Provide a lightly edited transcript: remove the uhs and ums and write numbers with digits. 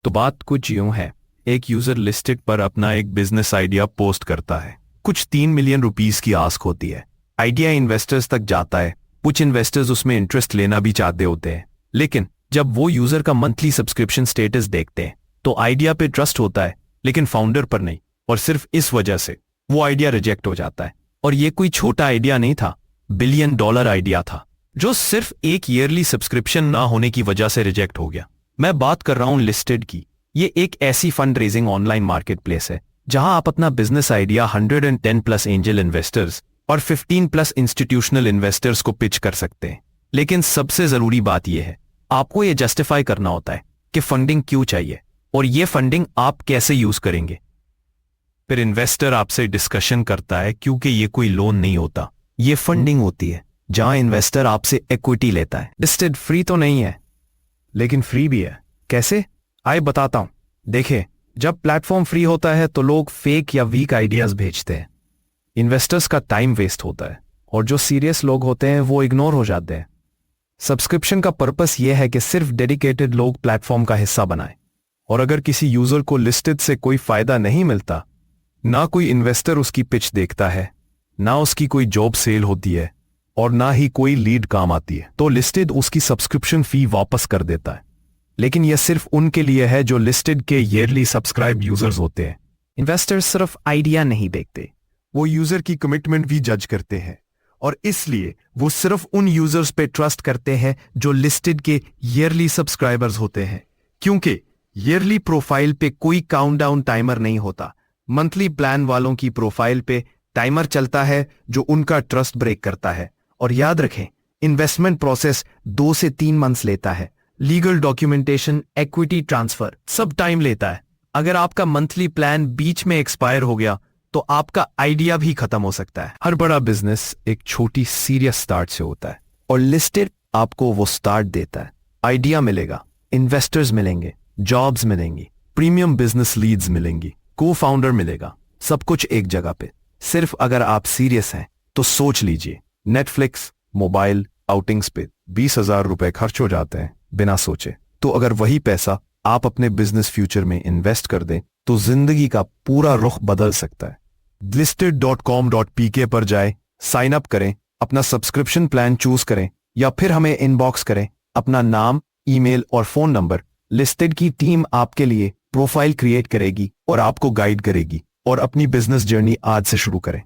तो बात कुछ यूं है, एक यूजर लिस्टेड पर अपना एक बिजनेस आइडिया पोस्ट करता है। कुछ 3 मिलियन रुपीस की आस्क होती है। आइडिया इन्वेस्टर्स तक जाता है। कुछ इन्वेस्टर्स उसमें इंटरेस्ट लेना भी चाहते होते हैं, लेकिन जब वो यूजर का मंथली सब्सक्रिप्शन स्टेटस देखते हैं तो आइडिया पे ट्रस्ट होता है, लेकिन फाउंडर पर नहीं। और सिर्फ इस वजह से वो आइडिया रिजेक्ट हो जाता है। और ये कोई छोटा आइडिया नहीं था, $1 बिलियन आइडिया था, जो सिर्फ एक ईयरली सब्सक्रिप्शन ना होने की वजह से रिजेक्ट हो गया। मैं बात कर रहा हूं लिस्टेड की। ये एक ऐसी fund raising online market place है जहां आप अपना बिजनेस आइडिया 110+ एंजल इन्वेस्टर्स और 15+ इंस्टीट्यूशनल इन्वेस्टर्स को पिच कर सकते हैं। लेकिन सबसे जरूरी बात यह है, आपको यह जस्टिफाई करना होता है कि फंडिंग क्यों चाहिए और यह फंडिंग आप कैसे यूज करेंगे। फिर इन्वेस्टर आपसे डिस्कशन करता है, क्योंकि ये कोई लोन नहीं होता, ये फंडिंग होती है जहां इन्वेस्टर आपसे इक्विटी लेता है। लिस्टेड फ्री तो नहीं है, लेकिन फ्री भी है। कैसे? आइए बताता हूं। देखिए, जब प्लेटफॉर्म फ्री होता है तो लोग फेक या वीक आइडियाज भेजते हैं। इन्वेस्टर्स का टाइम वेस्ट होता है और जो सीरियस लोग होते हैं वो इग्नोर हो जाते हैं। सब्सक्रिप्शन का पर्पस यह है कि सिर्फ डेडिकेटेड लोग प्लेटफॉर्म का हिस्सा बनाएं। और अगर किसी यूजर को लिस्टेड से कोई फायदा नहीं मिलता, ना कोई इन्वेस्टर उसकी पिच देखता है, ना उसकी कोई जॉब सेल होती है और ना ही कोई लीड काम आती है, तो लिस्टेड उसकी सब्सक्रिप्शन फी वापस कर देता है। लेकिन यह सिर्फ उनके लिए है जो लिस्टेड के ईयरली सब्सक्राइब यूजर्स होते हैं। इन्वेस्टर्स सिर्फ आइडिया नहीं देखते, वो यूजर की कमिटमेंट भी जज करते हैं। और इसलिए वो सिर्फ उन यूजर्स पे ट्रस्ट करते हैं जो लिस्टेड के ईयरली सब्सक्राइबर्स होते हैं, क्योंकि ईयरली प्रोफाइल पे कोई काउंटडाउन टाइमर नहीं होता। मंथली प्लान वालों की प्रोफाइल पे टाइमर चलता है, जो उनका ट्रस्ट ब्रेक करता है। और याद रखें, इन्वेस्टमेंट प्रोसेस 2 से 3 मंथ्स लेता है। लीगल डॉक्यूमेंटेशन, इक्विटी ट्रांसफर, सब टाइम लेता है। अगर आपका मंथली प्लान बीच में एक्सपायर हो गया तो आपका आइडिया भी खत्म हो सकता है। हर बड़ा बिजनेस एक छोटी सीरियस स्टार्ट से होता है, और लिस्टेड आपको वो स्टार्ट देता है। आइडिया मिलेगा, इन्वेस्टर्स मिलेंगे, जॉब्स मिलेंगी, प्रीमियम बिजनेस लीड्स मिलेंगी, को फाउंडर मिलेगा, सब कुछ एक जगह पे। सिर्फ अगर आप सीरियस हैं तो सोच लीजिए, नेटफ्लिक्स मोबाइल आउटिंग्स पे 20,000 रुपए खर्च हो जाते हैं बिना सोचे। तो अगर वही पैसा आप अपने बिजनेस फ्यूचर में इन्वेस्ट कर दें तो जिंदगी का पूरा रुख बदल सकता है। listed.com.pk पर जाए, साइन अप करें, अपना सब्सक्रिप्शन प्लान चूज करें, या फिर हमें इनबॉक्स करें अपना नाम, ईमेल और फोन नंबर। लिस्टेड की टीम आपके लिए प्रोफाइल क्रिएट करेगी और आपको गाइड करेगी। और अपनी बिजनेस जर्नी आज से शुरू करें।